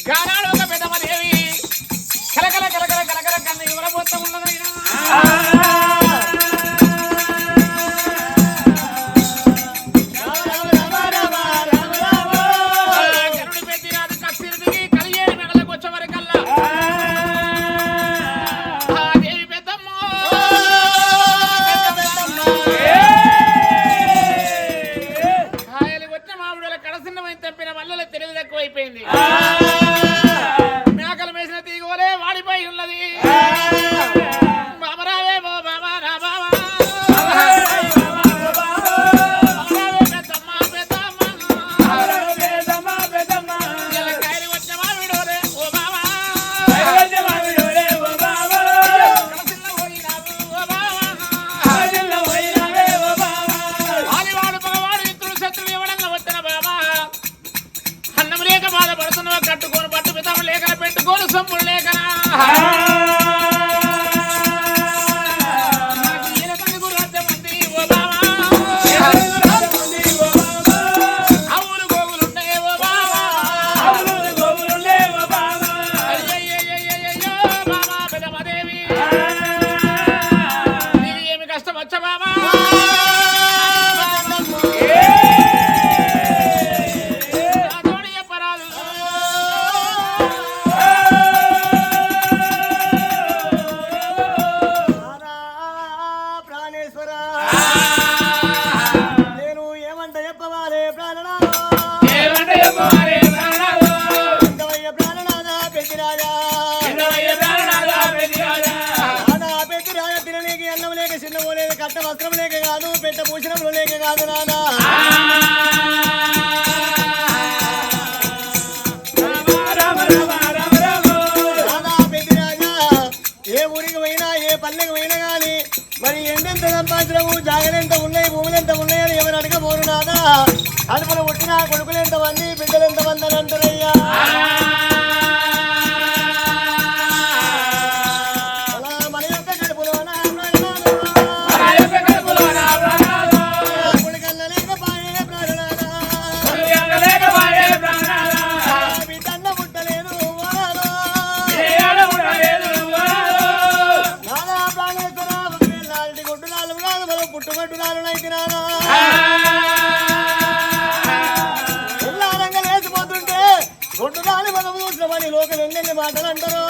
గానాడు ఒక పెద్దమదేవి కలకల కలకల కలకల కన్న ఎవర మొత్తం ఉన్నదైనా మేకలు మేసిన తీగోలే వాడిపోయి ఉన్నది బాబరావే బాబా బాబా కాయలు వచ్చిన మామిడోలే ఓ బాబా ఆదివాడు మగవాడు ఇద్దరు శత్రువు ఇవ్వడంగా వచ్చిన బాబా అన్నం లేక బాధపడుతున్నావా కట్టుకొని పట్టు పితాము లేకన పెట్టుకోను సొమ్ములు లేకనా కట్ట వస్త్రం లేక కాదు పెట్ట భూషణం లేక కాదు నానా ఏ ఊరికి పోయినా ఏ పల్లెకి పోయినా గాని మరి ఎండెంత సంపాదించడము జాగలెంత ఉన్నాయి భూములు ఎంత ఉన్నాయని ఎవరు అడగబోరు నాదా అడుపులు పుట్టిన కొడుకులు ఎంతమంది బిడ్డలు ఎంతమంది అని అంటారయ్యా లేచిపోతుంటే కొట్టుదాని మనం చూసినమని లోకం ఎన్నెన్ని మాటలు అంటారు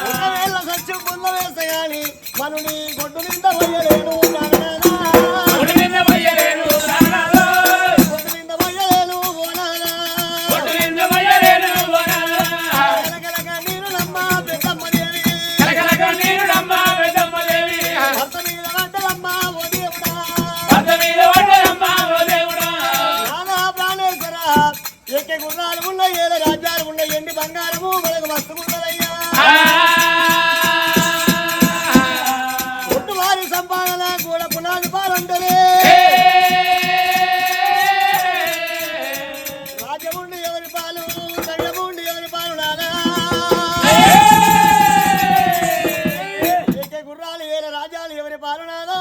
ఒకవేళ సత్యం పొంద వేస్తే గాని మనుని కొట్టు నింద పోయలేను గుర్రాలు ఉన్నాయి ఏదో రాజ్యాలు ఉన్నాయి ఎండి బంగారము మనకు మస్తు ఉండదయ్యా ఒట్టువారి సంపాదన కూడా పునాది పాలంటలే రాజ్యముండి ఎవరి పాలు సంగముండి ఎవరి పాలు నానా ఏకే గుర్రాలు ఏదో రాజ్యాలు ఎవరి పాలు నానా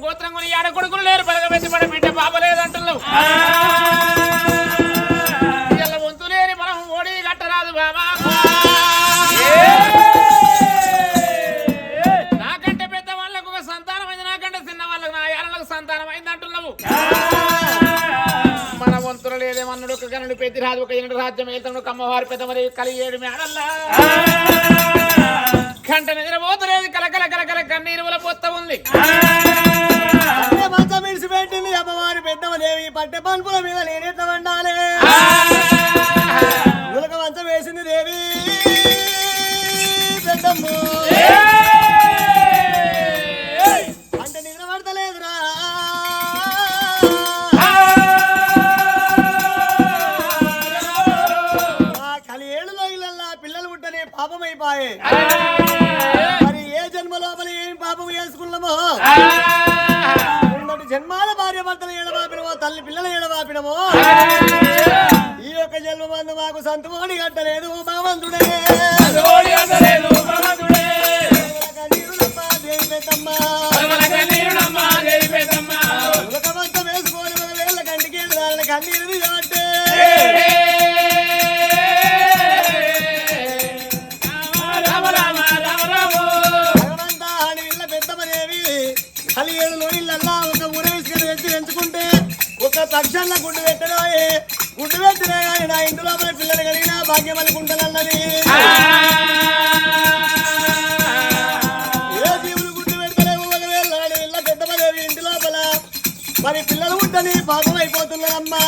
గోత్రం కొని ఆడ కొడుకులు లేరు పలగబెట్టి పడ బిడ్డ పాప లేదంటున్నావు వంతు లేని మనం ఓడి కట్టరాదు బాబా నాకంటే పెద్ద వాళ్ళకు ఒక సంతానం అయింది నాకంటే చిన్న వాళ్ళకు నా ఏళ్ళకు సంతానం అయింది అంటున్నావు మన వంతులు లేదేమన్నాడు ఒక గనుడు పెద్ద రాజు ఒక ఎన్నడు రాజ్యం వెళ్తాడు కమ్మవారి పెద్ద మరి కలిగేడు మేడల్లా గంట నిద్రపోతలేదు కలకల కలకల కన్నీరుల పొత్త ఉంది మంచం ఇడిచిపెట్టింది అమ్మవారి పెద్దమదేవి పట్టె పనుపుల మీద నేనెట్లా వండాలి నులక మంచం వేసింది దేవి పెద్దమ్మ అంటే నిద్ర పడతలేదురా కలి ఏళ్ళలో ఇళ్ళల్లా పిల్లలు పుట్టనే పాపమైపోయే మరి ఏ జన్మ లోపల ఏం పాపం చేసుకున్నామో జన్మాల భార్య భర్తలు ఏడబాపినమో తల్లి పిల్లలు ఏడబాపినమో ఈ యొక్క జన్మ మందు మాకు సంతమోని కట్టలేదు భగవంతుడే కళ్ళ గుడ్డు పెట్టను గుడ్డు పెట్టినా కానీ నా ఇంటి లోపల పిల్లలు కలిగిన భాగ్యం అనుకుంటానన్నది ఏ జీవులు గుడ్డు పెడతలేవు ఒకవేళ ఇళ్ళ పెద్దమదేవి ఇంటి లోపల మరి పిల్లలు ఉంటని పాపం అయిపోతున్నారమ్మా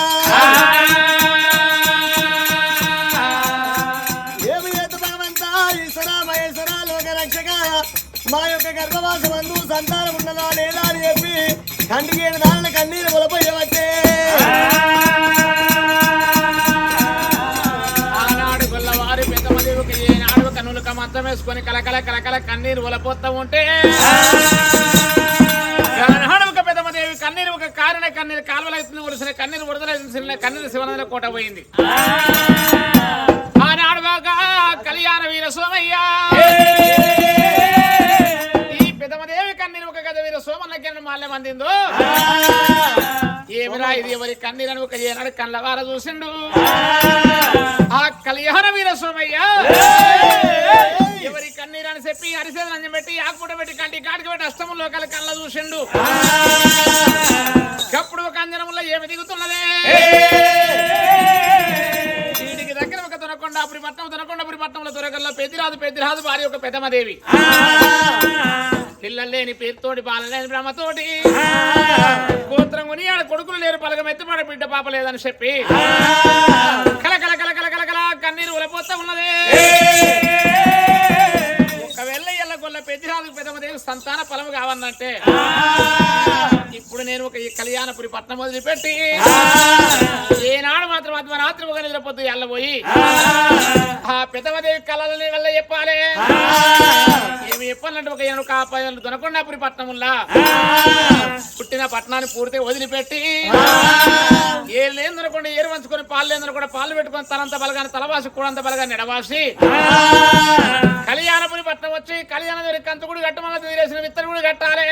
ఏమి చేత భగవంతా ఈశ్వర మహేశ్వర లోక రక్షక మా యొక్క గర్భవాసమందు సంతానం ఉన్నదా లేదా అని చెప్పి కంటికి 7 నాళ్ళ కన్నీరు మొలపోయేవచ్చే ఆనాడు గొల్లవారి పెద్దమదేవికి ఏనాడు కన్నులు కమంతం వేసుకొని కలకల కలకల కన్నీరు ఒలపోతా ఉంటే ఒక పెద్దమదేవి కన్నీరు ఒక కారణ కన్నీరు కాలువలైతుంది ఉరిసిన కన్నీరు వరదలైతుంది కన్నీరు శివనంద కోట పోయింది ఆనాడు బాగా కళ్యాణ వీర సోమయ్య పెద్దమదేవి కన్నీరు ఒక గద వీర సోమన్నకి మాల్యం అందిందో ఏమిరా ఇది ఎవరి కన్నీరని ఒక ఏనాడు కళ్ళవార చూసిండు ఆ కళ్యాణ వీర సోమయ్య ఎవరి కన్నీరని చెప్పి అరిసేదని పెట్టి ఆకుపూట పెట్టి కంటి కాటికి పెట్టి అష్టములో కళ్ళ చూసిండు కప్పుడు ఒక అంజనములో ఏమి దిగుతున్నదే వీడికి దగ్గర ఒక దొరకొండాపురి పట్టణంలో దొరకల్లో పెద్దిరాజు భార్య ఒక పెద్దమదేవి పిల్లలు లేని పేరుతోటి బాలలేని బ్రహ్మతోటి గోత్రం కొని ఆడ కొడుకులు లేరు పలకం ఎత్తుపడ బిడ్డ పాప లేదని చెప్పి కలకల కలకల కలకల కన్నీరు ఉలపోతా ఉన్నదే ఒకవేళ ఎల్ల గొల్ల పెద్దిరాజు పెద్దమదేవి సంతాన ఫలము కావన్నంటే ఇప్పుడు నేను ఒక కళ్యాణపురి పట్నం వదిలిపెట్టి ఏనాడు మాత్రం అర్ధరాత్రి ఒక నిద్రపోతూ ఎల్లబోయి ఆ పెద్దమదేవి కళలని వల్ల చెప్పాలి ఏమి చెప్పాలంటే ఒక ఏను కాపాయలు దొనకొండాపురి పట్నముల్లా పుట్టిన పట్టణాన్ని పూర్తిగా వదిలిపెట్టి ఏం లేని దొనకుండా ఏరు వంచుకొని పాలు లేదని కూడా పాలు పెట్టుకొని తలంత బలగాని తలవాసి కూడంత బలగాని ఎడవాసి కళ్యాణపురి పట్నం వచ్చి కళ్యాణ కంచుగుడు కట్టమల్ల తీరేసిన విత్తడి గుడి కట్టాలి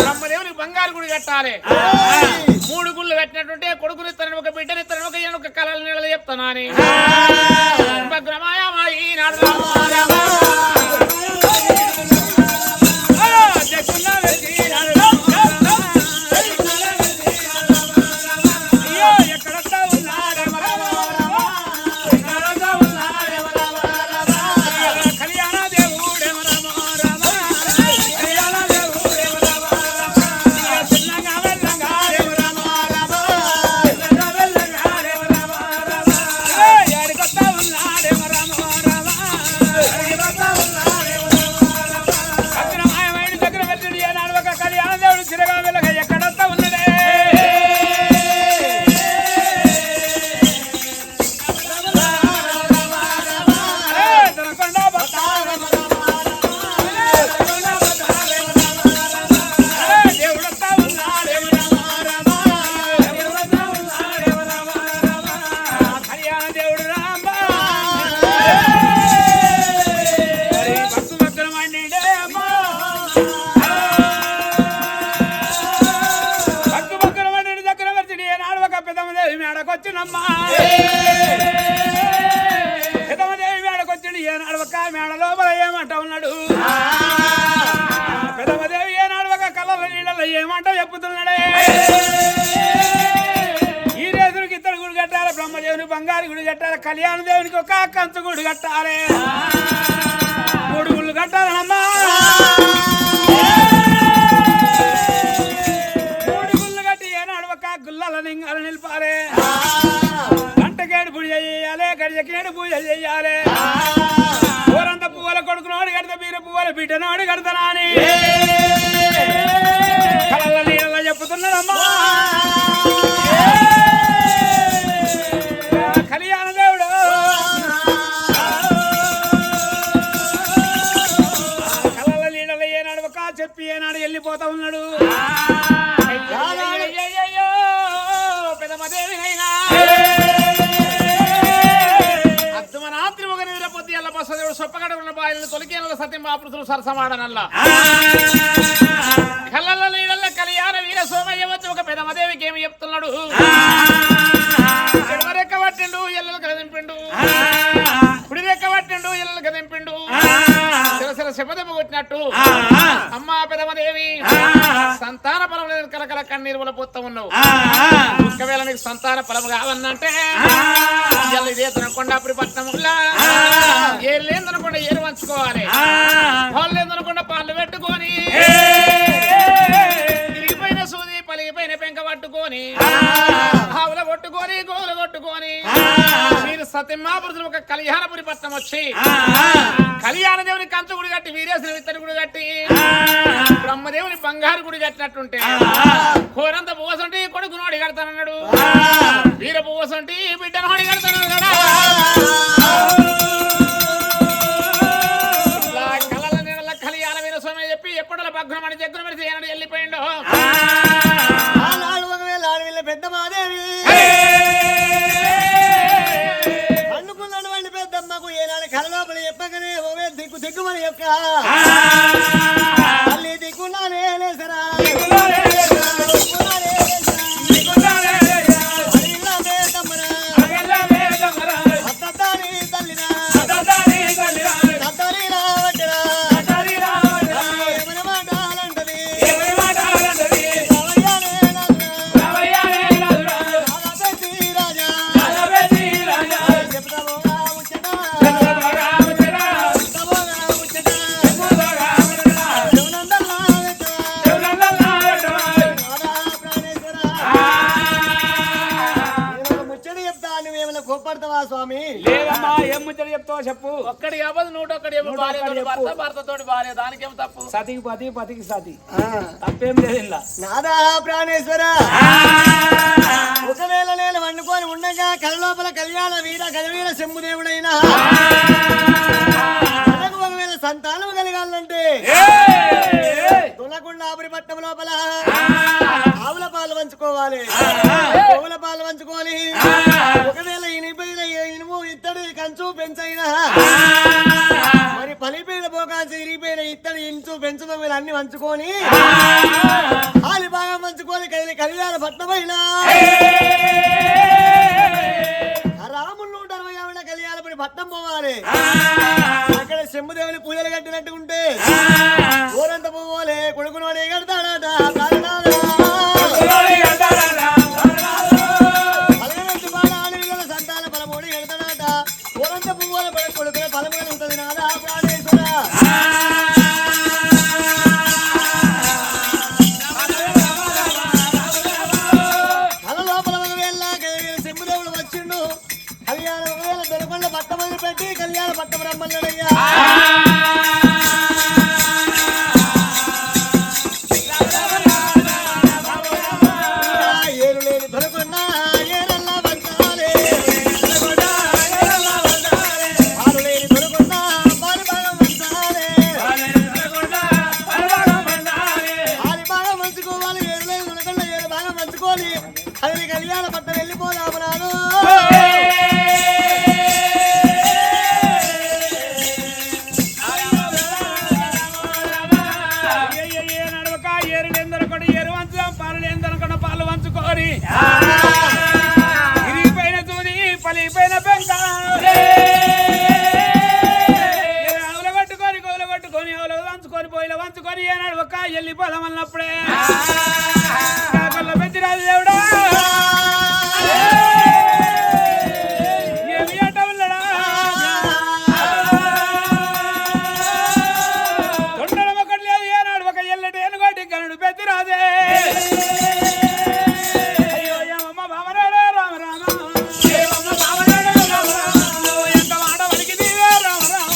బ్రహ్మదేవునికి బంగారు గుడి కట్టాలి 3 గుళ్ళు కట్టినట్టుంటే కొడుకునిత్తనని ఒక బిడ్డనిత్తనని ఒక ఏనుక కళలు నీళ్ళు చెప్తానని మేడకొచ్చినమ్మా పెదమదేవి మేడకొచ్చిండు ఏనాడు ఒక మేడ లోపల ఏమంట ఉన్నాడు పెదమదేవి ఏనాడు ఒక కళ్ళ నీళ్ళలో ఏమంట చెప్పుతున్నాడే ఈ రేతుడికి 2 గుడి కట్టాలి బ్రహ్మదేవుని బంగారు గుడి కట్టాలి కళ్యాణ దేవునికి ఒక కంచు గుడి కట్టాలి 3 గుళ్ళు కట్టాలమ్మా గుల్లని నిలిపాలి గంటకేడు పూజ చేయాలి గడిజకేడు పూజ చేయాలి ఊరంత పువ్వుల కొడుకునోడు కడతా బీర పువ్వుల బిడ్డనోడు కడతానా అని కళ్ళ నీళ్ళ చెప్పుతున్నాడమ్మా కళ్యాణ దేవుడు కళ్ళ నీళ్ళ ఏనాడు ఒక చెప్పి ఏనాడు వెళ్ళిపోతా ఉన్నాడు అర్ధమరాత్రి ఒక నిద్రపోతే ఎల్ల బసదేవుడు సొప్పగడ ఉన్న బాయిలను తొలికేళ్ళ సత్యం బాపురుతులు సరసమాడనల్లా కళ్ళ నీళ్ళ కళ్యాణ వీర సోమయ్య వచ్చి ఒక పెదమదేవికి ఏమి చెప్తున్నాడు ఎడమరెక్క పట్టిండు ఎల్లలు కదింపిండు కుడి రెక్క పట్టిండు ఎల్లలు కదింపిండు శిరశిర శపథము కొట్టినట్టు అమ్మా పెదమదేవి సంతాన బలం కలకల కళ్ళ కన్నీరుల పొత్త ఉన్నావు ఒకవేళ నీకు సంతాన ఫలం కావన్నంటే ఇదే కొండాపురి పట్టణంలో ఏరు లేదనుకుండా ఏరు వంచుకోవాలి పాలు లేదనుకుండా పాలు పెట్టుకొని తిరిగిపోయిన సూది పలిగిపోయిన పెంక పట్టుకొని ఆవుల కొట్టుకొని గోవులు కొట్టుకొని మీరు సత్యమాపురుషులు ఒక కళ్యాణపురి పట్టణం వచ్చి కళ్యాణ దేవుని కంచు గుడి కట్టి వీరేశ్వర విత్తడి గుడి కట్టి బ్రహ్మదేవుని బంగారు గుడి కట్టినట్టుంటే కోరంత పోసంటి కొడుకు నోడి కడతానన్నాడు వీర పోసంటి బిడ్డ నోడి కడతానన్నాడు కళల నీళ్ళ కళ్యాణ వీర స్వామి చెప్పి ఎప్పుడో భగ్నం అని దగ్గర మరి చేయనడు వెళ్ళిపోయిండు పెద్ద మాదేవి అనుకున్నటువంటి పెద్దమ్మకు ఏనాడు కలలోపల చెప్పగానే ఓవే దిక్కు దిక్కుమని యొక్క మళ్ళీ దిక్కున్నానే లేసరా స్వామి లేదమ్మా ఏం ముచ్చట చెప్తావో చెప్పు ఒక్కడి అవ్వదు 101 భర్త భర్తతోటి భార్య దానికేం తప్పు సతికి పతి పతికి సతి తప్పేం లేదు ఇలా నాదా ప్రాణేశ్వర ఒకవేళ నేను వండుకొని ఉండగా కలలోపల కళ్యాణ వీర గజవీర శంభుదేవుడైనా ఒకవేళ సంతానం కలిగాలంటే తులకుండాపురి పట్టణం లోపల ఆవుల పాలు పంచుకోవాలి గోవుల పాలు పంచుకోవాలి ఒకవేళ ఇనిపోయిన ఇనుము ఇత్తడి కంచు పెంచైనా మరి పలిపోయిన పోకాల్సి ఇరిగిపోయిన ఇత్తడి ఇంచు పెంచు బొమ్మలు అన్ని పంచుకొని ఆలి బాగా పంచుకొని కళ్యాణ పట్టణమైనా రాములు 160 కళ్యాణపురి పట్టణం పోవాలి అక్కడ శంభుదేవుని పూజలు కట్టినట్టు ఉంటే ఊరంత పోవాలి కొడుకును వాడే కడతాడట సంతాన పలమూడి కడతాడట ఊరంత పువ్వుల కొడుకునే పలముగా ఉంటుంది నాదా ప్రాణేశ్వర కల లోపల ఒకవేళ శంభుదేవుడు వచ్చిండు కళ్యాణ ఒకవేళ దొరకొండ పట్టమని పెట్టి కళ్యాణ పట్టం రమ్మన్నాడయ్యా అది కళ్యాణ పట్టం వెళ్ళిపోదాము నాను నడవక ఏరులేందనుకోండి ఏరు వంచుదాం పాలు లేదనుకున్న పాలు వంచుకోని ఇరిగిపోయిన తూది పలిపోయిన పెంక ఆవులు పట్టుకొని గోవులు పట్టుకొని ఆవులు వంచుకొని పోయిన వంచుకొని ఏ నడవక వెళ్ళిపోదాం అన్నప్పుడే పెంచిరాజు దేవుడా ఏమి ఆట ఉన్నడా తొండడం ఒకటి లేదు ఏనాడు ఒక ఎల్లటి ఎనుగోటి గనుడు పెద్దిరాజే అయ్యో ఏమమ్మ భావనాడే రామ రామ ఏమమ్మ భావనాడే రామ రామ ఎంత మాట వలికి నీవే రామ రామ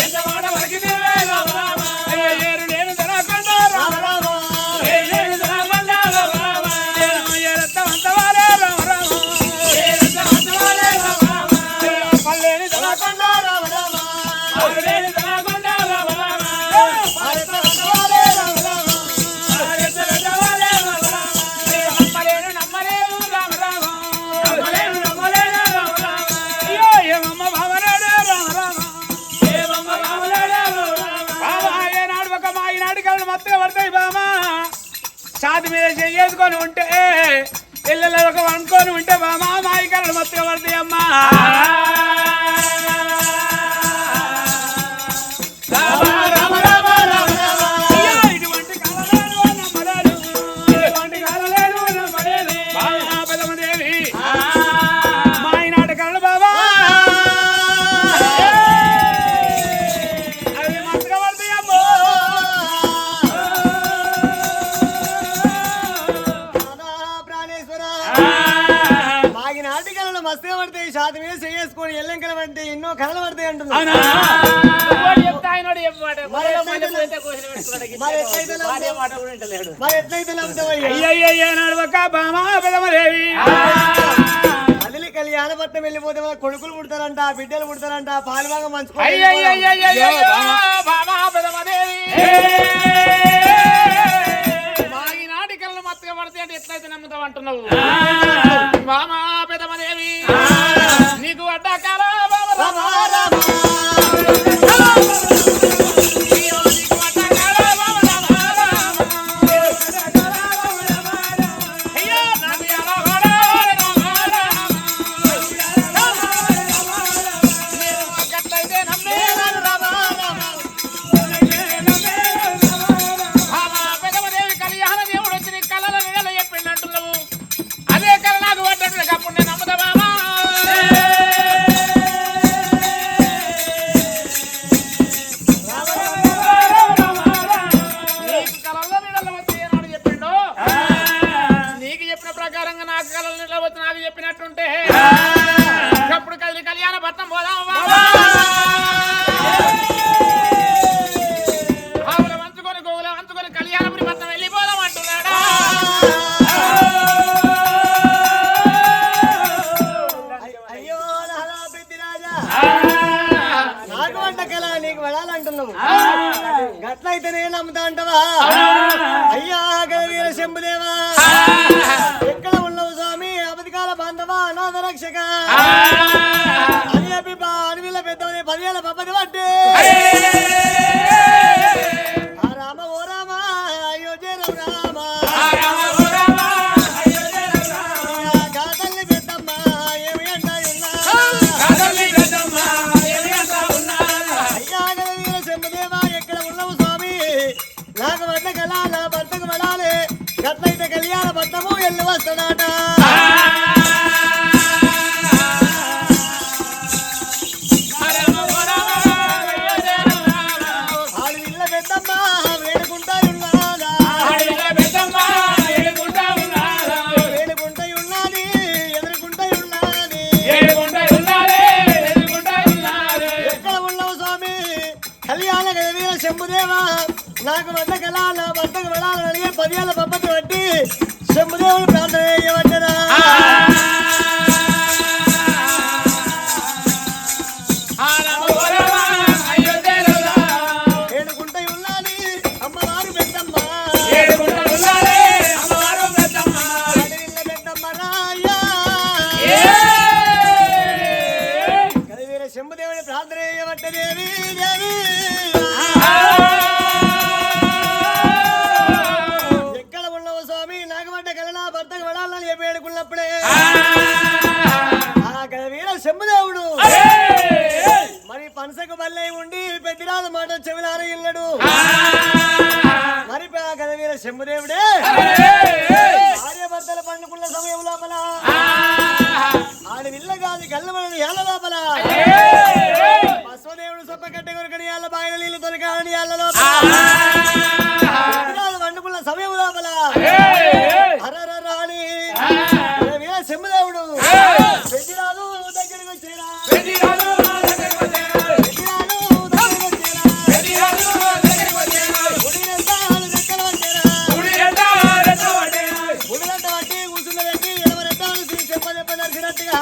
ఎంత మాట వలికి నీవే రామ రామ అయ్యో ఏరు నేను దొరకండ రామ రామ ఛాతి మీద చేసుకొని ఉంటే పిల్లలు ఒక వండుకొని ఉంటే బామా మాయికలు మొత్తం పడతాయి అమ్మా ఇటువంటి కాలాలు నమ్మరాలు ఇటువంటి కాలాలు పట్టుకొని ఎల్లెంకల అంటే ఎన్నో కళలు పడతాయి అంటున్నా అవునా ఇంకోటి చెప్తా, ఆయనోడు చెప్పమాట. మరి మొదలు ఎట్లయితే మళ్ళీ పోతే కోసిలు పెట్టుకున్నాడు. మరి ఎట్లయితే భార్య మాట కూడా వింటలేడు. మరి ఎట్లయితే నమ్ముతావయ్యా అయ్యయ్య నడవక బామా పెదమదేవి అదిలి కళ్యాణ పట్నం వెళ్ళిపోతే వాళ్ళ కొడుకులు పుడతారంట బిడ్డలు పుడతారంట పాలుభాగం అయ్యయ్యయ్యయ్యయ్యో, బాబా పెదమదేవి. మాగినాటి కళ్ళు మత్తుగా పడితే అంటే ఎట్లయితే నమ్ముతావు అంటున్నావు. బామా పెదమదేవి నీకు అడ్డాకాల అదే కళ నాకు పడ్డట్టు అప్పుడు నేను నమ్ముతా బాబా. నీకు కళల్లో నీళ్ళలో వచ్చి ఏనాడు చెప్పిండో నీకు చెప్పిన ప్రకారంగా నాకు కళలు నీళ్ళలో వచ్చి నాకు చెప్పినట్టుంటే అప్పుడు కదిలి కళ్యాణ పట్నం పోదాం బాబా. ఆవుల వంచుకొని గోవుల వంచుకొని కళ్యాణపురి పట్నం వెళ్ళిపోదాం అంటున్నాడా. అయ్యో నాలా పెద్దిరాజా నాకు వంట కళ నీకు పడాలంటున్నావు గట్లయితే నేను నమ్ముతా అంటావా అయ్యా వీర శంభుదేవా ఎక్కడ ఉన్నావు స్వామి అబద్ధికాల బాంధవా అనాథ రక్షక అని అడవిలో పెద్దవని 10 ఏళ్ళ పబ్బది పట్టే ఆ రామ ఓ రామ అయ్యో జయ రామ గాతల్లి పెద్దమ్మ ఏమి అంటాయున్నా అయ్యా వీర శంభుదేవా ఎక్కడ ఉన్నావు స్వామి నాకు వడ్ల కళ నా భర్తకు పడాలి గట్లయితే కళ్యాణ పట్టము వెళ్ళి వస్తాడట ఆడు ఇళ్ళ పెద్దమ్మ వేడుకుంటాయున్నాదా వేడుకుంటాయున్నది ఎదుర్కొంటాయున్నది ఎక్కడ ఉన్నావు స్వామి కళ్యాణ వీర శంభుదేవా నాకు వడ్ల కళ నా భర్తకు పడాలని అడిగే 10 ఏళ్ళ పబ్బతి బట్టి శంభుదేవుడు ప్రార్థన చేయబడ్డరా ఏడుకుంటాయున్నది అమ్మవారు పెద్దమ్మ అడవిళ్ళ పెద్దమ్మ రాయ్యా వీర శంభుదేవుని ప్రార్థన చేయబట్ట దేవి దేవి ఎక్కడ ఉన్నావు స్వామి నాగబడ్డ కలనా భర్తకు పడాలని చెప్పి ఏడుకున్నప్పుడే ఆ వీర శంభుదేవుడు మరి పనసకు బల్లై ఉండి పెద్దిరాజు మాట చెవిలార ఇల్లడు మరి వీర శంభుదేవుడే భార్య భర్తలు పండుకున్న సమయం లోపల ఆడి విల్ల గాది గల్లమని ఏళ్ళ లోపల బస్వదేవుడు సొప్పకట్టె కొరకని ఏళ్ళ బాయిల నీళ్లు తొలగాలని ఏళ్ళ లోపల పెద్దిరాజు పండుకున్న సమయం లోపల అరర రాణి వీర శంభుదేవుడు పెద్దిరాజు దగ్గరికి వచ్చేరా పెద్దిరాజు దగ్గరికి వచ్చేరా గుడిగంట బట్టి కూర్చున్న పెట్టి ఎడమరెట్టాలు చెప్పదెబ్బదర్శినట్టుగా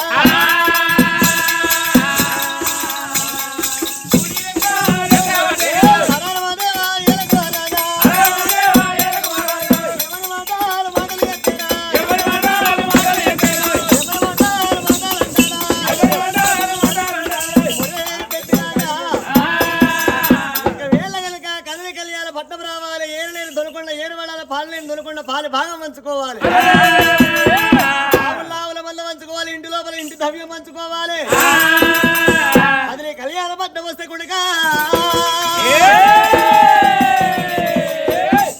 పాలు భాగం పంచుకోవాలి ఆవుల మంద పంచుకోవాలి ఇంటి లోపల ఇంటి ద్రవ్యం పంచుకోవాలి అది కళ్యాణ పట్నం వస్తే కొడుక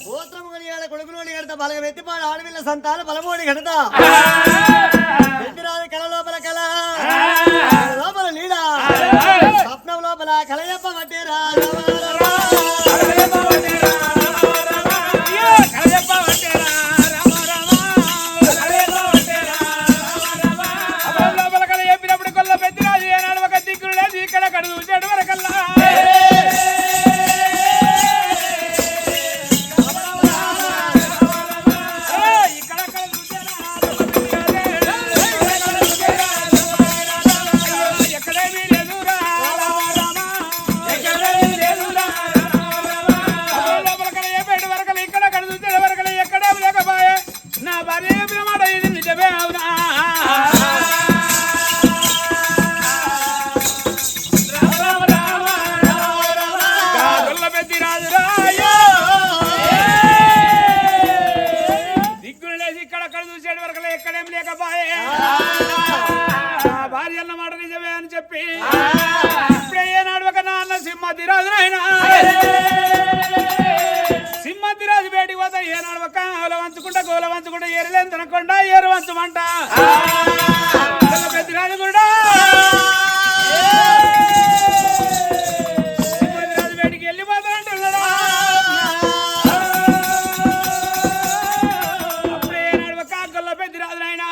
గోత్రం కొనియాల కొడుకులోని కడతా బలగం ఎత్తిపాడు ఆడవిల్ల సంతాన బలమోడి కడతా ఎత్తిరాని కళ లోపల కళ లోపల నీడ స్వప్నం లోపల కలయప్ప పట్టేరా లోపల కళ చెప్పినప్పుడు కొల్ల పెద్దిరాజు ఏనాడు ఇప్పుడే ఏనాడు ఒక నాన్న సింహతిరాజు నాయన సింహతిరాజు బయటికి పోతా ఏనాడు ఒక గోల వంచుకుంటా ఏరులేని తినకుండా ఏరు వంచమంట పెద్దరాజు కూడా సింహతిరాజు బయటికి వెళ్ళిపోతానంటున్నాడా అప్పుడే ఏనాడు ఒక గొల్ల పెద్దరాజు నాయన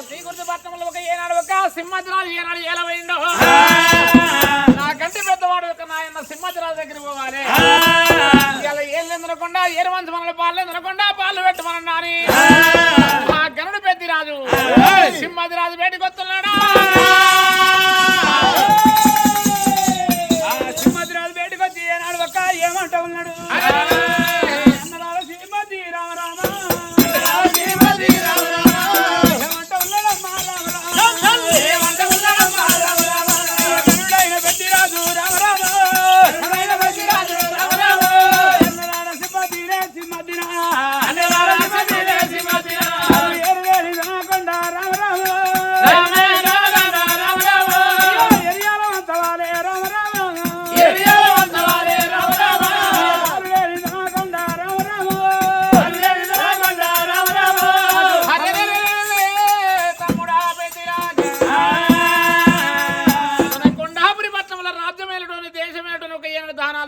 శ్రీకృష్ణపట్నంలో ఒక ఏనాడు ఒక సింహద్రాజు ఏనాడు ఏలవైండో నాకంటే పెద్దవాడు ఒక నాయన సింహద్రాజు దగ్గర పోవాలి ఇలా ఏళ్ళు తినకుండా ఏరువంచ మనల్ని పాలు తినకుండా పాలు పెట్టమన్నా అని ఆ గనుడు పెద్దిరాజు సింహద్రాజు బయటకు వస్తున్నాడా సింహద్రాజు బయటకు వచ్చి ఏనాడు ఒక ఏమంటా ఉన్నాడు సింహద్రి రామ రామ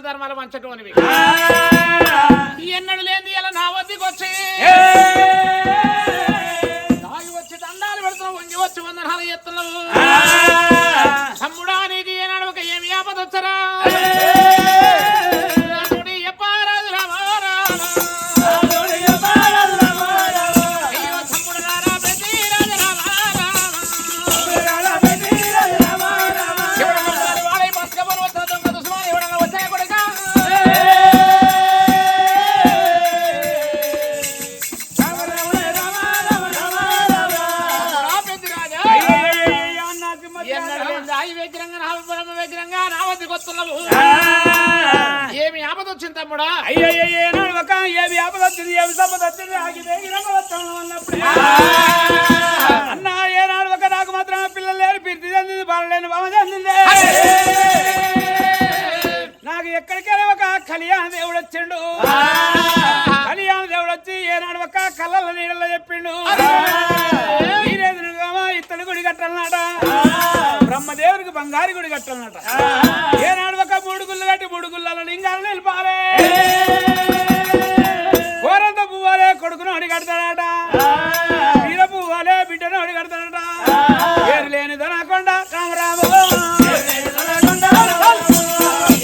ధర్మాలు మంచటోనివి ఎన్నడు లేని ఇలా నా వద్దకు వచ్చి తాగి వచ్చి దండాలు పెడుతున్నావు వంగి వచ్చి వందనాలు ఎత్తున్నావు తమ్ముడా నీకు ఏనాడు ఒక ఏమి ఆపద వచ్చరా ఏమి ఆపద వచ్చింది తమ్ముడా అయ్యో ఒక ఏమి ఆపద వచ్చింది ఏమి సంపద వచ్చింది అన్నప్పుడు అన్న ఏనాడు ఒక నాకు మాత్రం పిల్లలు లేరు పిర్తి చెందింది బాల లేని బామ చెందింది నాకు ఎక్కడికైనా ఒక కళ్యాణ దేవుడు వచ్చిండు కళ్యాణ దేవుడు వచ్చి ఏనాడు ఒక కళ్ళ నీళ్ళలో చెప్పిండు ఇత్తడి గుడి కట్టాలన్నట బ్రహ్మదేవుడికి బంగారు గుడి కట్టాలన్నట ఏనాడు ఒక మూడు గుళ్ళు కట్టి మూడు గుళ్ళ లింగాలు నిలిపాలే కోరంత పువ్వాలే కొడుకును అడి కడతాడట వీర పువ్వాలే బిడ్డను అడి కడతాడట ఏరు లేని దొనకొండ రామరామ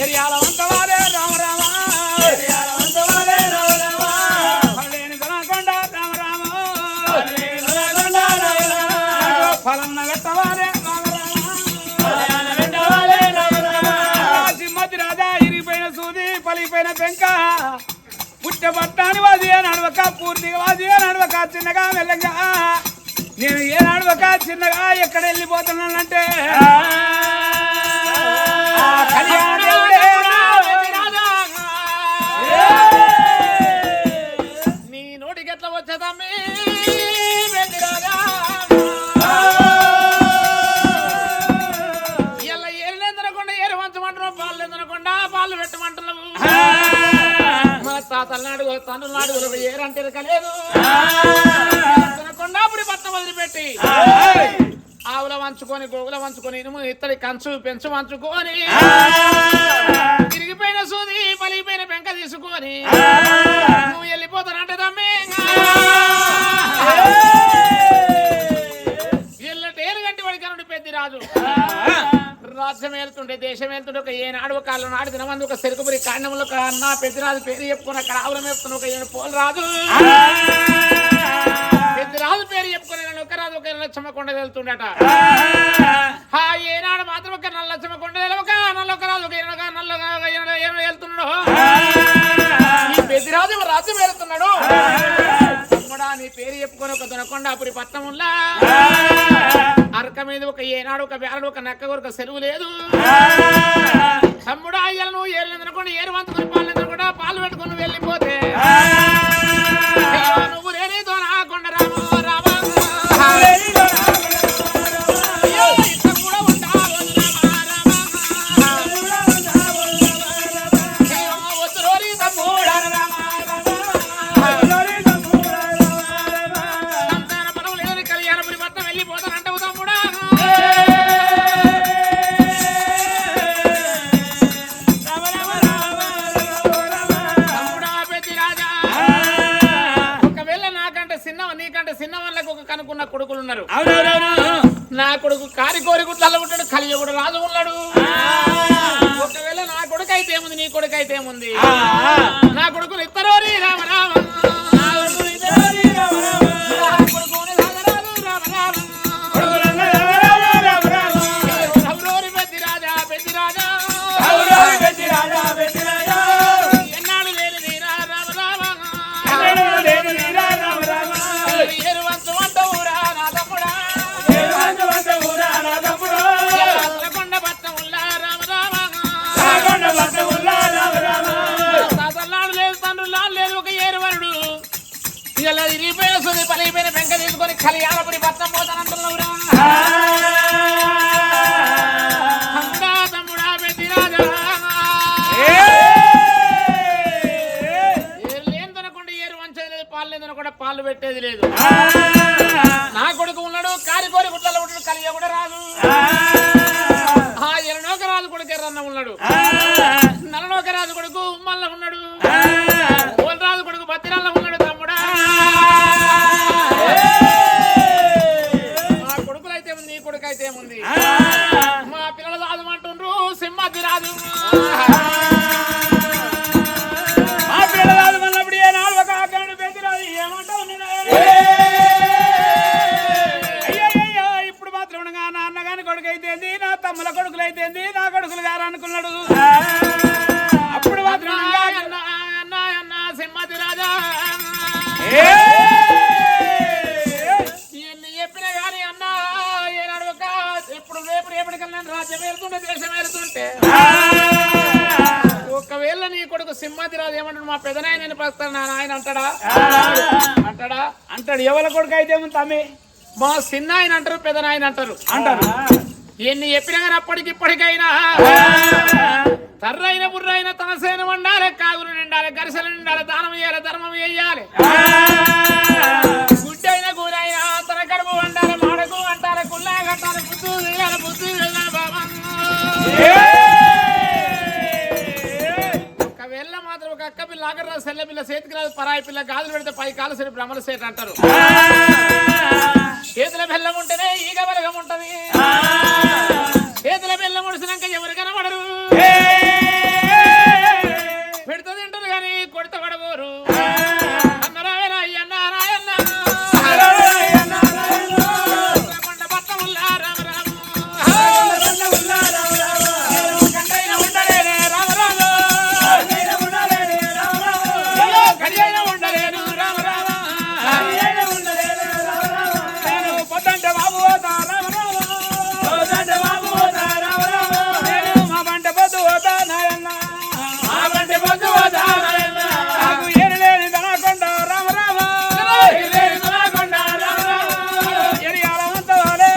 ఎరియాల వంతవాలే రామరామ లేని దొనకొండ రామరామ ఫలం గట్టవాలే పలిపోయిన పెంక పుట్టబట్టాని వాది ఏ నడవక పూర్తిగా వాది ఏ నడవక చిన్నగా మెల్లగా నేను ఏ నడవక చిన్నగా ఎక్కడ వెళ్ళిపోతున్నానంటే నీ నోటికి ఎట్లా వచ్చేదమ్మి ఇలా ఏరులేదనకుండా ఏరు వంచమంటున్నావు పాలు ఎదనకుండా పాలు పెట్టమంటున్నావు మన తాతలనాడు తండ్రులనాడు ఏరంటే కలేదు కొండాపుడి పట్నం వదిలిపెట్టి ఆవుల వంచుకొని గోగుల వంచుకొని ఇనుము ఇత్తడి కంచు పెంచు వంచుకొని తిరిగిపోయిన సూది పలిగిపోయిన పెంక తీసుకొని నువ్వు వెళ్ళిపోతానంటే తమ్మి ఎల్లటేలు గంటి వాడి కనుడు పెద్దిరాజు రాజ్యం వెళ్తుంటే దేశం వెళ్తుంటే ఒక ఏనాడు ఒక కాళ్ళు నాడు దినమంది ఒక సెరుకుపురి కాండంలో అన్న పెద్దరాజు పేరు చెప్పుకున్న అక్కడ ఆవుల మేపుతున్న ఒక ఏడు పోలు రాజు కొండ వెళ్తుండట ఏనాడు మాత్రం ఒక నల్లచ్చమ్మ కొండ ఒక నల్లొక రాజు ఒక నల్లగా వెళ్తున్నాడు ఈ పెద్దిరాజు రాజ్యం వెళ్తున్నాడు తమ్ముడా నీ పేరు చెప్పుకొని ఒక దొనకొండాపురి పట్టణంలా అరక మీద ఒక ఏనాడు ఒక బేరడు ఒక నక్క ఒక సెలవు లేదు తమ్ముడా అయ్యలు నువ్వు ఏళ్ళు ఎందుకుండా ఏరు వంతుకొని పాలు ఎందుకుండా పాలు పెట్టుకుని వెళ్ళిపోతే నువ్వు లేనితో నా కొండ రామ రామ కూడా ఉంటావు వద్దు తమ్ముడా సంతాన పదవు లేదని కళ్యాణపురి పట్నం వెళ్ళిపోతానంటావు తమ్ముడా కనుకున్న కొడుకులు ఉన్నారు నా కొడుకు కారికోరి గుట్లలో ఉంటాడు కలియుగుడు రాజు ఉన్నాడు ఒకవేళ నా కొడుకు అయితే ఏముంది నీ కొడుకు అయితే ఏముంది నా కొడుకులు ఇద్దరు రామ రామ ఎన్నాడు లేని రామ ఇలా ఇరిగిపోయి పలిగిపోయిన వెంక తీసుకొని కళ్యాణపురి పట్నం పోతానంటున్నావురా తమ్ముడా పెద్దిరాజా ఏరు తనకుండా ఏరు వంచేది లేదు పాలు లేదని కూడా పాలు పెట్టేది లేదు నా కొడుకు ఉన్నాడు కారికోరి గుట్లలో ఉంటాడు కలియ కూడా రాదు ఎలనోక రాజు కొడుకు ఎర్రన్న ఉన్నాడు నలనోక రాజు కొడుకు ఉమ్మల్ల ఉన్నాడు రాజు కొడుకు బత్తిరాల్లో ఉన్నాడు తమ్ముడా మా కొడుకులు అయితే ఉంది నీ కొడుకు అయితే ఏముంది మా పిల్లలు రాజు అంటుండ్రు సింహాద్రి రాజు మా పిల్లలు రాజు అన్నప్పుడు ఏ నాలుగు కాకని పెద్దరాజు ఏమంటావు అయ్యయ్యో ఇప్పుడు మాత్రం నా అన్నగాని కొడుకు అయితేంది నా తమ్ముల కొడుకులు అయితేంది నా కొడుకులు గారు అనుకున్నాడు అప్పుడు మాత్రం సింహాద్రి రాజా ఇవన్నీ చెప్పినా కానీ అన్న ఏనాడు ఒక ఇప్పుడు రేపటికల్లా నేను రాజ్యం వెళ్తుంటే దేశం వెళ్తుంటే ఒకవేళ నీ కొడుకు సింహాద్రి రాజు ఏమంటాడు మా పెదనాయన ప్రస్తాను నా ఆయన అంటాడా అంటాడు ఎవరి కొడుకు అయితే తమ్మి మా చిన్న ఆయన అంటారు పెదనాయన అంటారు ఎన్ని చెప్పినా కానీ అప్పటికిప్పటికైనా తర్రైన బుర్రైన తన సేన వండాలి కాగులు నిండాలి గరిసెలు నిండాలి దానం చేయాలి ధర్మం చేయాలి గుడ్డైన కూరైనా తన కడుపు వండాలి మాడకు అంటారు కుల్లా కట్టాలి బుద్ధి వేయాలి బుద్ధి వేయాలి బాబా ఒకవేళ మాత్రం ఒక అక్క పిల్ల ఆగరాదు సెల్ల పిల్ల చేతికి రాదు పరాయి పిల్ల గాజులు పెడితే పై కాలు సరి భ్రమల సేట అంటారు చేతుల బెల్లం ఉంటేనే ఈగ బలగం ఉంటది చేతుల బెల్లం ముడిసినాక ఎవరు కనబడరు పెడుతుంది తింటారు కానీ కొడత పడబోరు అన్నరాయన అయ్యన్న రాయన్న కొండ పట్టముల్లా రామ రామ కండైన ఉండలేనే రామ రామ కడియైన ఉండలేను రామ రామ పొద్దంటే బాబు పోతా రామ రామ మా పంట పొద్దు పోతా నాయన్న నాకు ఏరు లేని దనకొండ రామ రామ ఎరియాల వంతవాలే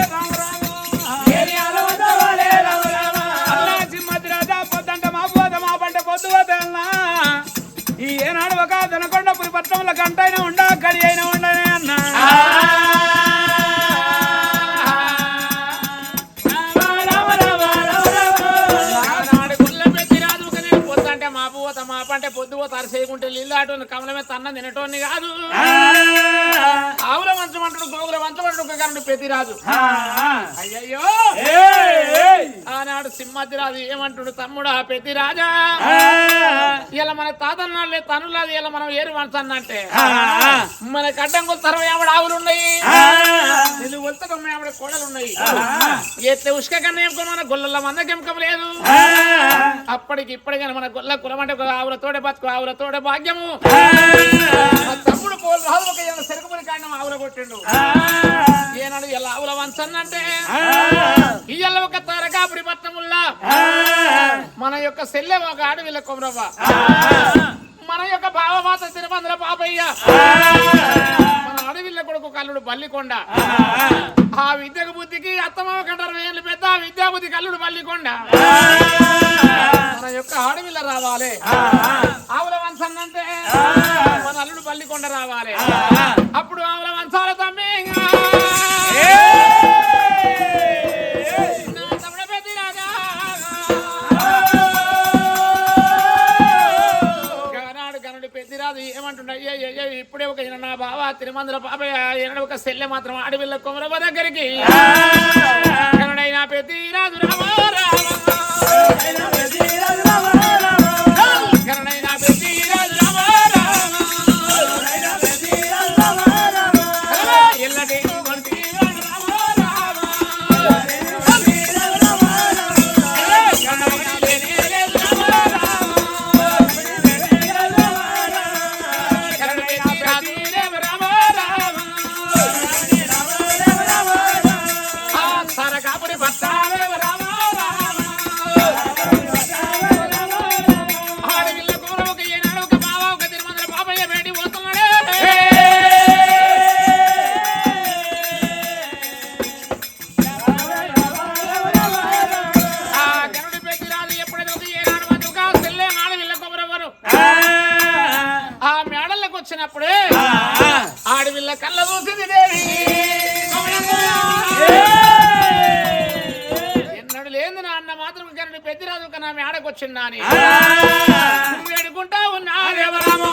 రామ రామ అన్నా సింహద్రి రాజా పొద్దంట మా పోత మా పంట పొద్దు పోతా ఈ ఏనాడు ఒక దనకొండపురి పట్టణంలో గంటైనా ఉండ గడి అయినా ఉండనే అన్నా మా పంటే పొద్దు పోతారు చేయకుంటే నీళ్ళు ఆటోని కమలమే తన్న తినటోని కాదు ఆవుల మంచమంటాడు గోగుల మంచమంటాడు కరెంటు పెద్దిరాజు అయ్యయ్యో ఆనాడు సింహాద్రి రాజు ఏమంటాడు తమ్ముడా పెద్దిరాజా ఇలా మన తాతన్నాళ్ళే తనులాది ఇలా మనం ఏరు మంచన్నంటే మన కడ్డంకులు 60 ఆవులు ఉన్నాయి నిలువ భర్త 90 కోడలు ఉన్నాయి. ఎట్లా ఉష్క కన్నా ఎంకొని మన గొల్లల మందకి ఎంకం లేదు. అప్పటికి ఇప్పటికైనా మన గొల్ల కులం అంటే ఆవులతోటే బతుకు, ఆవులతోటే భాగ్యము. తమ్ముడు పోలు రాదు ఒక సెరుకుమని కారణం ఆవుల కొట్టిండు. ఏనాడు ఇలా ఆవుల వంచన్నంటే ఇయ్యాల ఒక తారకాపురి పట్నముల్లా మన యొక్క సెల్లె ఒక ఆడవిల్ల కొమరవ్వ, మన యొక్క భావమాత తిరుమందుల పాపయ్య, మన అడవిల్ల కొడుకు కల్లుడు బల్లికొండ. ఆ విద్యకు బుద్ధికి అత్తమావ కంటారు ఏళ్ళు పెద్ద, ఆ విద్యా బుద్ధి కల్లుడు బల్లికొండ. మన యొక్క ఆడవిల్ల రావాలి, ఆవుల వంచన్నంటే మన అల్లుడు బల్లికొండ రావాలి. అప్పుడు ఆవుల వంచాల తమ్మి ఏమంటున్నా ఇప్పుడే ఒక నా బావ తిరుమందుల పాపయ్య ఎన్నడ ఒక సెల్లె మాత్రం అడవిల్ల కొమరవ్వ దగ్గరికి ఎన్నడైనా పెద్దిరాజు వచ్చినప్పుడే ఆడవిల్ల కళ్ళ చూసింది దేవి. ఎన్నడు లేదు నా అన్న మాత్రం కనుడు పెద్దిరాజు కన్నా ఆమె ఆడకొచ్చిందా అని వేడుకుంటా ఉన్నారేమో రామా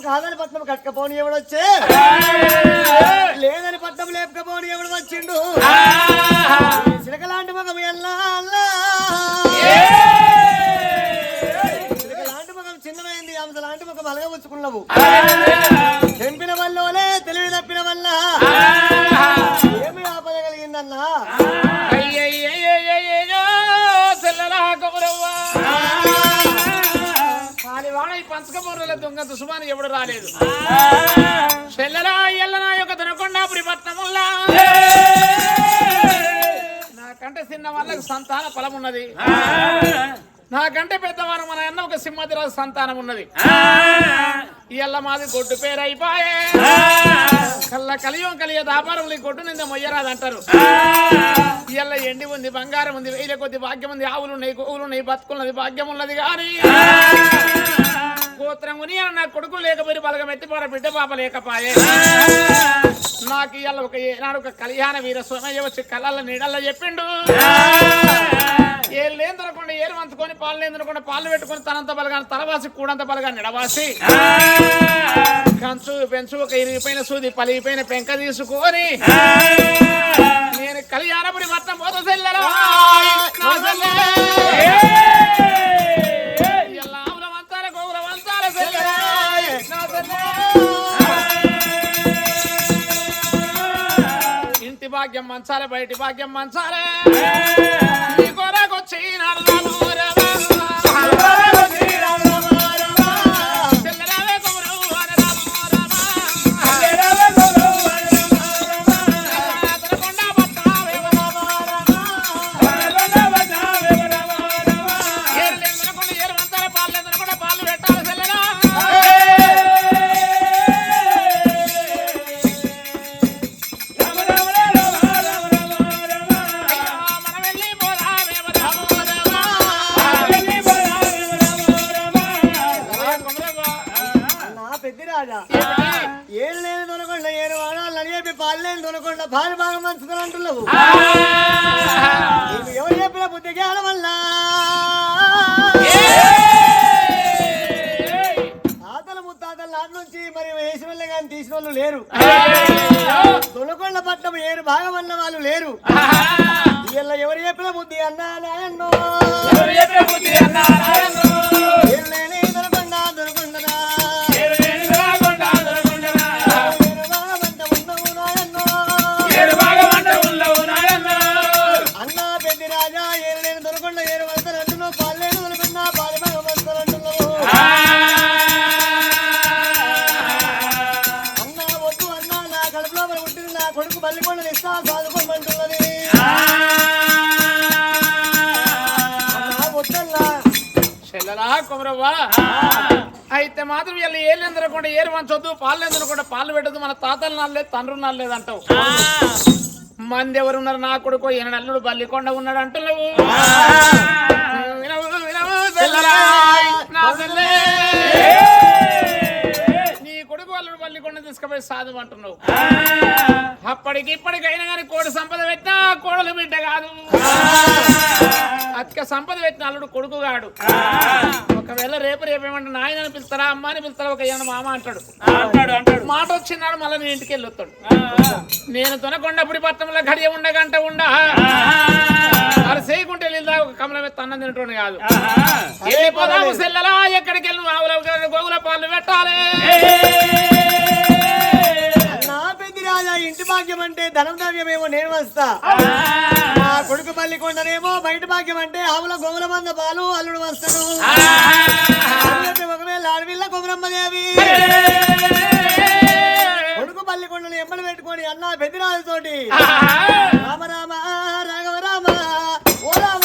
కాదని పట్నం కట్టకపోని ఎవడు వచ్చే, లేదని పట్నం లేపకపోని ఎవడు వచ్చిండు. చిలకలాంటి ముఖం చిలకలాంటి ముఖం చిన్నమైంది, అంతలాంటి ముఖం అలగబుచ్చుకున్నావు. తెంపిన వల్లనే తెలివి తప్పిన వల్ల ఏమి ఆపద కలిగిందన్నా. పంచకపూర్ల దొంగ దుసుమాని ఎవడు రాలేదు. చెల్లెలా ఎల్లనా యొక్క దొనకొండాపురి పట్నముల్లా నాకంటే చిన్న వాళ్ళకి సంతాన ఫలం ఉన్నది, నాకంటే పెద్దవారు మన అన్న ఒక సింహాద్రాజు సంతానం ఉన్నది. ఇళ్ళ మాది గొడ్డు పేరు అయిపోయే కలియం కలియ దాపారం గొడ్డు నింద మొయ్యరాదంటారు. ఇళ్ళ ఎండి ఉంది, బంగారం ఉంది, వేల కొద్ది భాగ్యం ఉంది, ఆవులు ఉన్నాయి, గోవులు ఉన్నాయి, బతుకున్నది భాగ్యం ఉన్నది. కానీ గోత్రం ఉని నా కొడుకు లేకపోయి బలగం ఎత్తిపోర బిడ్డ పాప లేకపాయే. నాకు ఇవాళ ఒక ఏనాడు ఒక కళ్యాణ వీర సోమయ్య వచ్చి కళ్ళ నీడల్లో చెప్పిండు. ఏళ్ళు లేని దొరకకుండా ఏరు వంచుకొని పాలు లేని దొరకకుండా పాలు పెట్టుకుని తనంత బలగా తలవాసి కూడంత బలగా నిడవాసి కంచు పెంచు ఒక ఇరిగిపోయిన సూది పలిగిపోయిన పెంక తీసుకొని నేను కళ్యాణపురి మొత్తం పోత సెల్లెలా ఇంటి భాగ్యం మంచాలే, బయటి భాగ్యం మంచాలే. కొరకొచ్చి రాజా ఏళ్ళు లేని దొనకొండ ఏడు వాడాలని చెప్పి పాలు లేని దొనకొండ పాలు బాగా మంచుకొని అంటున్నావు నీకు ఎవరు చెప్పిన బుద్ధి జ్ఞానం వల్ల తాతల ముత్తాతల నాటి నుంచి మరి వేసిన వాళ్ళే కానీ తీసిన వాళ్ళు లేరు దొనకొండ పట్టణం ఏడు భాగం అన్న వాళ్ళు లేరు ఇలా ఎవరు చెప్పిన బుద్ధి అన్నా నాయన్నో కొడుకు బల్లికొండలు ఇస్తా చదువుకోమంటున్నది చెల్లలా కుమరవ్వా అయితే మాత్రం వీళ్ళు ఏళ్ళు ఎందరకుండా ఏరు మంచొద్దు పాలు ఎందరకుండా పాలు పెట్టదు మన తాతలు నాలేదు తండ్రులు నాలేదు అంటావు మంది ఎవరున్నారు నా కొడుకు ఈయన నల్లుడు బల్లికొండ ఉన్నాడు అంటున్నావు నీ కొడుకు వాళ్ళు బల్లికొండ తీసుకుపోయి సాధు అంటున్నావు అప్పటికి ఇప్పటికైనా కానీ కోడి సంపద పెట్టినా కోడలు బిడ్డ కాదు అతిక సంపద పెట్టిన అల్లుడు కొడుకు కాడు ఒకవేళ రేపు ఏమంటే నాయనని పిలుస్తారా అమ్మ అని పిలుస్తారా ఒక ఈయన మామ అంటాడు మాట వచ్చినాడు మళ్ళీ నేను ఇంటికి వెళ్ళొస్తాడు నేను తొనకొండపుడి పట్టణంలో గడియ ఉండగంట అది చేయకుంటే వెళ్ళిందా ఒక కమల మీద అన్నం తినటోని కాదు వెళ్ళిపోదాము సెల్లలా ఎక్కడికి వెళ్ళి ఆవుల గోగుల పాలు పెట్టాలి రాజా ఇంటి భాగ్యం అంటే ధనం ద్రవ్యమేమో నేను వస్తా నా కొడుకు బల్లికొండనేమో బయట భాగ్యం అంటే ఆవుల గోగుల మంద పాలు అల్లుడు వస్తాడు ఒకవేళ అడవిల్ల కొమరమ్మదేవి కొడుకు బల్లికొండను ఎంబడి పెట్టుకొని అన్న పెద్దిరాజుతోటి రామ రామ రాఘవ రామ ఓ రామ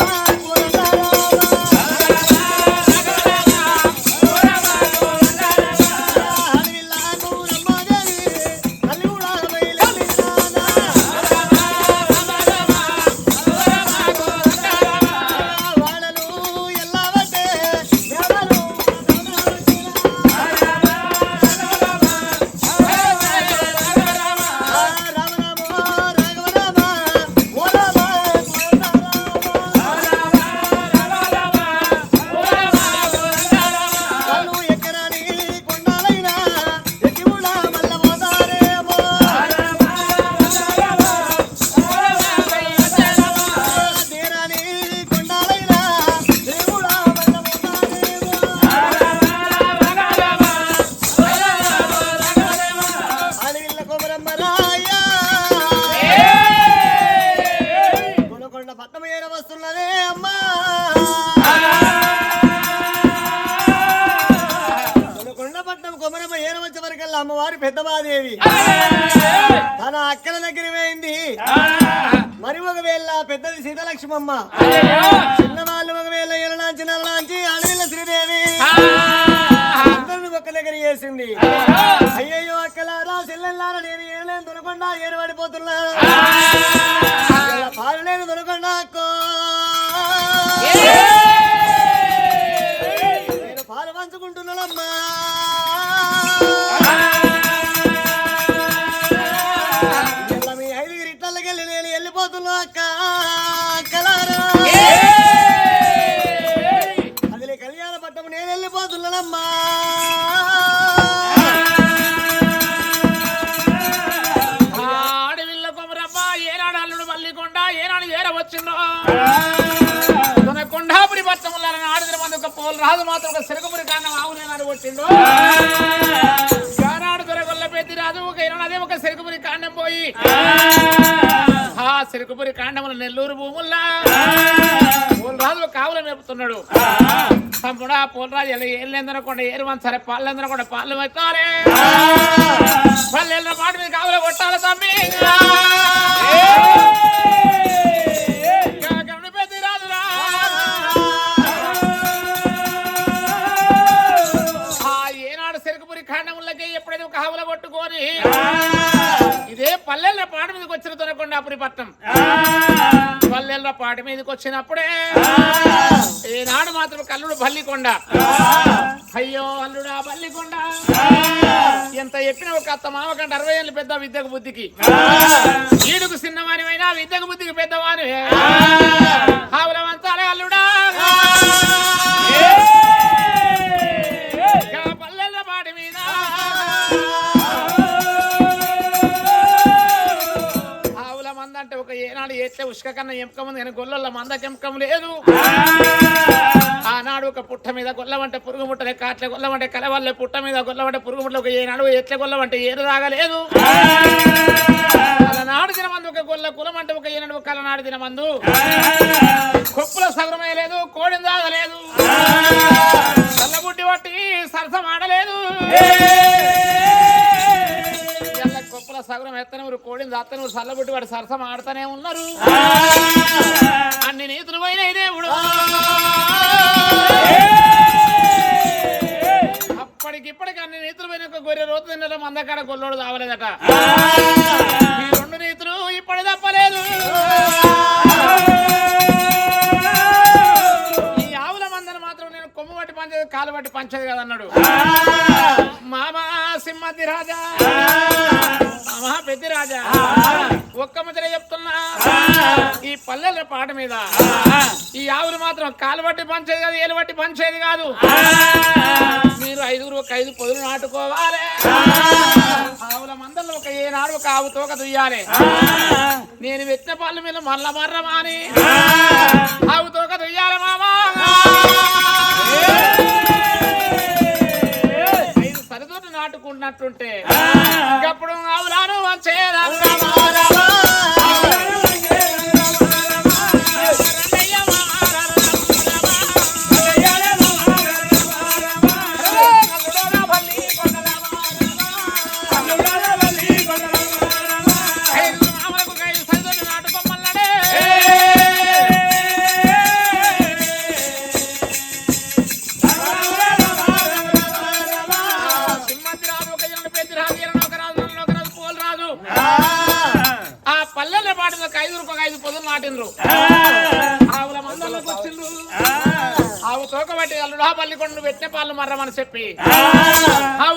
అమ్మవారి పెద్దమాదేవి తన అక్కల దగ్గర పోయింది మరి ఒకవేళ పెద్దది సీతలక్ష్మమ్మ చిన్నవాళ్ళు ఒకవేళ ఎలనాంచి నల్లాంచి అడవిల శ్రీదేవి అందరిని ఒక్క దగ్గర చేసింది అయ్యయ్యో అక్కలారా చెల్లెల్లారా నేను ఏలేను దొరకుండా ఏరు పడిపోతున్నా పాలు నేను దొరకుండా అక్కో నేను పాలు పంచుకుంటున్నానమ్మా మీ ఐదుగురి ఇట్లకి వెళ్ళి నేను వెళ్ళిపోతున్నా అక్క అక్కలారా అదిలే కళ్యాణ పట్టము నేను వెళ్ళిపోతున్నానమ్మా ఆడవిల్ల కొమరమ్మ ఏనాడు అల్లుడు మల్లికొండ ఏనాడు ఏరవచ్చిందో కొండాపురి పట్టణంలో ఆడిన మంది ఒక పోలు రాదు మాత్రం ఒక సిరకపురి కాండం ఆవునేనాడు వచ్చిండు ఆనాడు దొరగొల్ల పెద్ది రాదు ఒక అదే ఒక సిరకపురి కాండం పోయి ఆ సిరకపురి కాండముల నెల్లూరు భూముల్లా పోలు రాజు కావులు మేపుతున్నాడు తమ్ముడు ఆ పోలు రాజు ఏళ్ళెందనకుండా ఏరుమని సరే పాలెందనకుండా పాలు పెట్టాలి పల్లెళ్ళ మాట మీద కావులు కొట్టాలి తమ్మి ఎప్పుడైతే ఒక హవల కొట్టుకొని ఇదే పల్లెళ్ళ పాట మీదకి వచ్చిన తొనకొండాపురి పట్టణం పల్లెళ్ళ పాట మీదకి వచ్చినప్పుడే ఈనాడు మాత్రం కల్లుడు బల్లికొండ అయ్యో అల్లుడా బల్లికొండ ఎంత చెప్పిన ఒక అత్త మామ కంటే 60 ఏళ్ళు పెద్ద విద్యకు బుద్ధికి ఈడుకు చిన్నవానివైనా విద్యకు బుద్ధికి పెద్దవాని ఆవులవంతాలే అల్లుడా పల్లెల పాటి మీద ఆవుల మంద అంటే ఒక ఏనాడు ఎట్లే ఉష్క కన్నా ఎంపకం ఉంది కానీ గొల్లల మందకి ఎంపకం లేదు. ఆనాడు ఒక పుట్ట మీద గొల్లమంటే పురుగు ముట్టలే, కాట్లే గొల్లమంటే కలవల్లే, పుట్ట మీద గొల్లమంటే పురుగు ముట్టలే. ఒక ఏనాడు ఎట్ల గొల్లమంటే ఏరు రాగలేదు. అలనాడు దినమందు ఒక గొల్ల కులమంటే ఒక ఏనాడు కలనాడు దినమందు కొప్పుల సగరమే లేదు, కోడిని తాగలేదు, చల్లగుడ్డి పట్టి సరసం ఆడలేదు. కొప్పుల సగరం ఎత్తనే కోడిని దాత్తనే చల్లబుట్టి వాడు సరసం ఆడుతూనే ఉన్నారు. అన్ని నీతులు పోయినాయి దేవుడు. అప్పటికిప్పటికి అన్ని నీతులు పోయిన ఒక గొర్రె రోజు తిన్న మందకాడ గొల్లోడు తావలేదట. ఈ 2 నీతులు ఇప్పటి తప్పలేదు. ఈ ఆవుల మందను మాత్రం నేను కొమ్ము బట్టి పంచేది కాలు బట్టి పంచేది కదన్నాడు. మామా సింహతి రాజా, మామా పెద్ద రాజా, ఒక్క ముచ్చట చెప్తున్నా. ఈ పల్లెల పాట మీద ఈ ఆవులు మాత్రం కాలు బట్టి పంచేది కాదు, ఏలు బట్టి పంచేది కాదు. మీరు 5 ఒక 5 పొదులు నాటుకోవాలి. ఆవుల మందల్లో ఒక ఏనాడు ఒక ఆవు తోక దుయ్యాలి. నేను పెట్టిన పళ్ళు మీద మళ్ళా మర్రమాని ఆవు తోక దుయ్యాలి మామా. 5 సరిదోటి నాటుకున్నట్టుంటే అప్పుడు ఆవులాను వచ్చేదా ఆవుల మందలకు వచ్చిండ్రు. ఆవు తోకబట్టి అల్లుడా పల్లికొండను పెట్టిన పాలు మర్రమని చెప్పి ఆవు